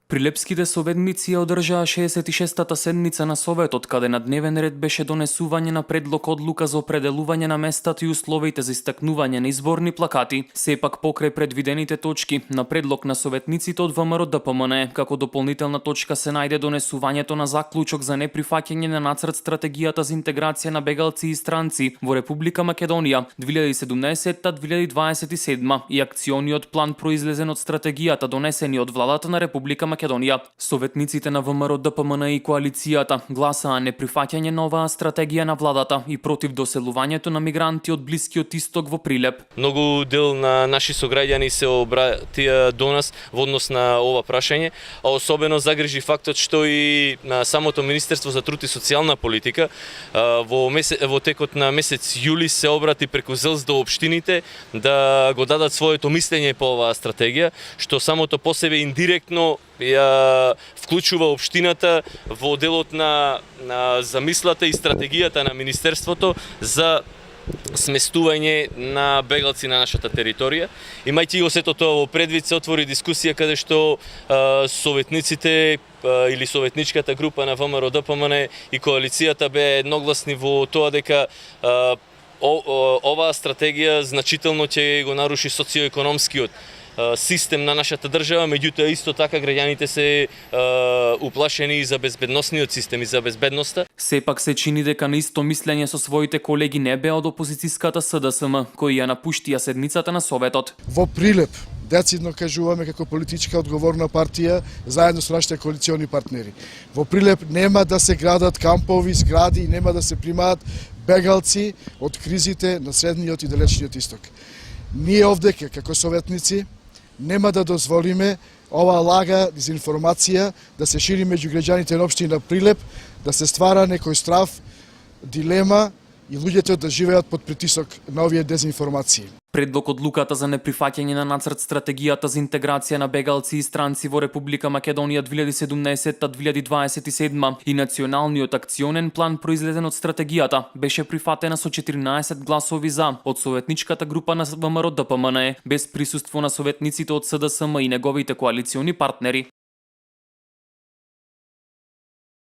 Прилепските советници ја одржаа 66-та седница на Советот, каде на дневен ред беше донесување на предлог одлука за определување на местата и условите за истакнување на изборни плакати. Сепак покрај предвидените точки, на предлог на советниците од ВМРО ДПМН, како дополнителна точка се најде донесувањето на заклучок за неприфаќање на нацрт стратегијата за интеграција на бегалци и странци во Република Македонија 2017-2027 и акциониот план произлезен од стратегијата донесени од владата на Република Македонија. Советниците на ВМРО ДПМН и коалицијата гласаа неприфаќање на оваа стратегија на владата и против доселувањето на мигранти од Блискиот Исток во Прилеп. Многу дел на наши сограѓани се обратија до нас во однос на ова прашање, а особено загрижи фактот што и на самото Министерство за труд и социјална политика во текот на месец јули се обрати преку ЗЕЛС до општините да го дадат своето мислење по оваа стратегија, што самото по себе индиректно ја вклучува општината во делот на замислата и стратегијата на Министерството за сместување на бегалци на нашата територија. Имајќи го сето тоа во предвид, се отвори дискусија каде што советниците или советничката група на ВМРО ДПМН и коалицијата беа едногласни во тоа дека оваа стратегија значително ќе го наруши социоекономскиот систем на нашата држава, меѓутоа исто така граѓаните се уплашени и за безбедносниот систем и за безбедноста. Сепак се чини дека на исто мислење со своите колеги не беа од опозицијската СДСМ, кои ја напуштија седницата на Советот. Во Прилеп децидно кажуваме како политичка одговорна партија заедно со нашите коалициони партнери. Во Прилеп нема да се градат кампови, згради и нема да се примаат бегалци од кризите на средниот и далечниот исток. Ние овде како советници нема да дозволиме оваа лага, дезинформација да се шири меѓу граѓаните на општина Прилеп, да се ствара некој страв, дилема и луѓето да живеат под притисок на овие дезинформации. Предлог одлуката за неприфаќање на нацрт стратегијата за интеграција на бегалци и странци во Република Македонија 2017-2027 и националниот акционен план произлезен од стратегијата беше прифатена со 14 гласови за од советничката група на ВМРО ДПМН без присуство на советниците од СДСМ и неговите коалициони партнери.